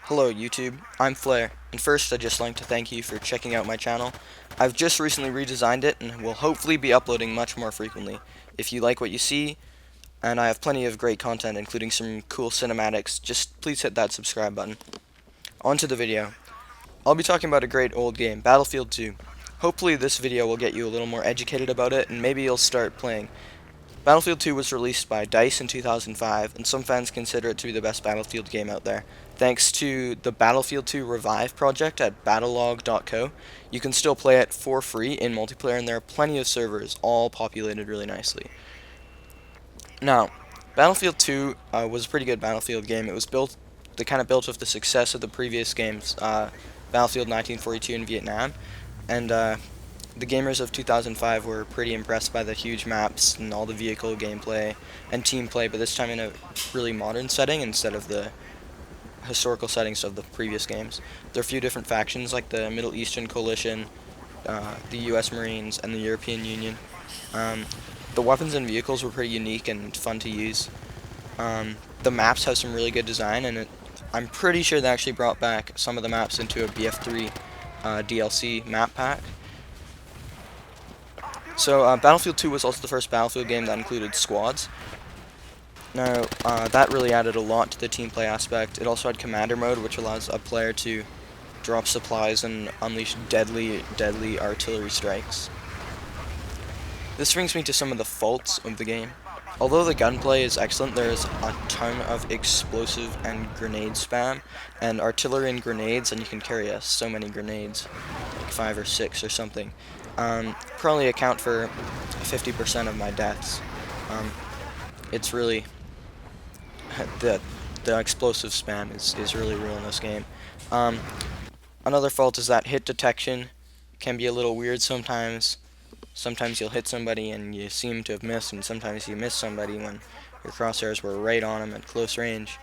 Hello YouTube, I'm Flair, and first I'd just like to thank you for checking out my channel. I've just recently redesigned it and will hopefully be uploading much more frequently. If you like what you see, and I have plenty of great content including some cool cinematics, just please hit that subscribe button. On to the video. I'll be talking about a great old game, Battlefield 2. Hopefully this video will get you a little more educated about it and maybe you'll start playing. Battlefield 2 was released by DICE in 2005, and some fans consider it to be the best Battlefield game out there. Thanks to the Battlefield 2 Revive project at battlelog.co, you can still play it for free in multiplayer, and there are plenty of servers, all populated really nicely. Now, Battlefield 2 was a pretty good Battlefield game. It was built off the success of the previous games, Battlefield 1942 in Vietnam, and the gamers of 2005 were pretty impressed by the huge maps and all the vehicle gameplay and team play, but this time in a really modern setting instead of the historical settings of the previous games. There are a few different factions like the Middle Eastern Coalition, the US Marines, and the European Union. Um, the weapons and vehicles were pretty unique and fun to use. The maps have some really good design, and I'm pretty sure they actually brought back some of the maps into a BF3 DLC map pack. So Battlefield 2 was also the first Battlefield game that included squads. Now, that really added a lot to the team play aspect. It also had Commander mode, which allows a player to drop supplies and unleash deadly artillery strikes. This brings me to some of the faults of the game. Although the gunplay is excellent, there is a ton of explosive and grenade spam, and artillery and grenades, and you can carry so many grenades, like 5 or 6 or something. Probably account for 50% of my deaths. It's really the explosive spam is really real in this game. Another fault is that hit detection can be a little weird sometimes. Sometimes you'll hit somebody and you seem to have missed, and sometimes you miss somebody when your crosshairs were right on them at close range.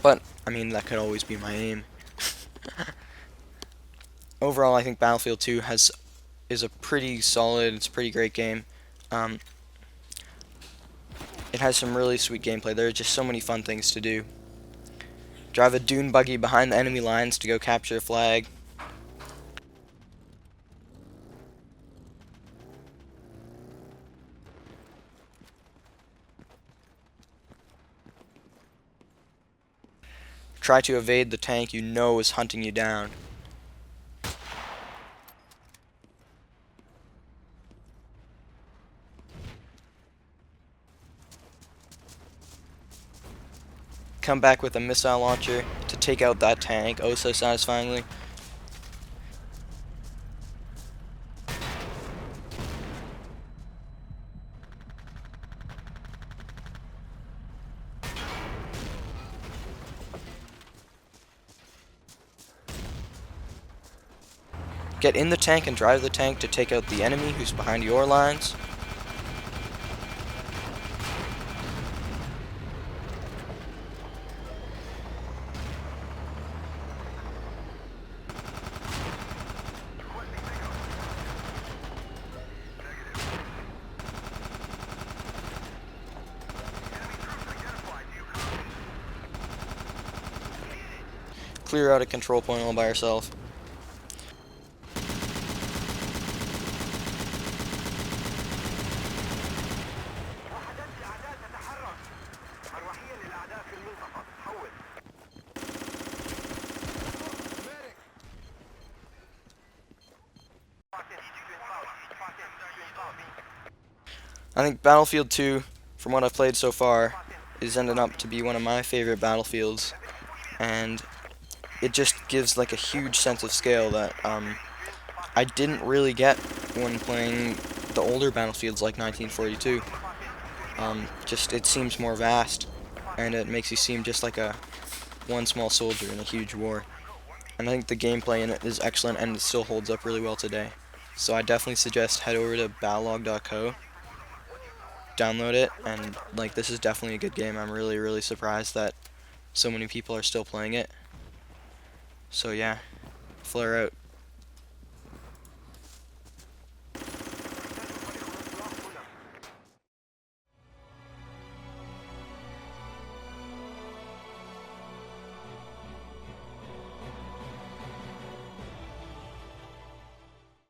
But I mean, that could always be my aim. Overall, I think Battlefield 2 is a pretty solid, it's a pretty great game. It has some really sweet gameplay. There are just so many fun things to do. Drive a dune buggy behind the enemy lines to go capture a flag. Try to evade the tank you know is hunting you down. Come back with a missile launcher to take out that tank oh so satisfyingly. Get in the tank and drive the tank to take out the enemy who's behind your lines. Clear out a control point all by yourself. I think Battlefield 2, from what I've played so far, is ending up to be one of my favorite Battlefields, and it just gives like a huge sense of scale that I didn't really get when playing the older Battlefields like 1942. Just it seems more vast, and it makes you seem just like one small soldier in a huge war. And I think the gameplay in it is excellent, and it still holds up really well today. So I definitely suggest head over to battlelog.co, download it, and like this is definitely a good game. I'm really surprised that so many people are still playing it. So yeah, flare out.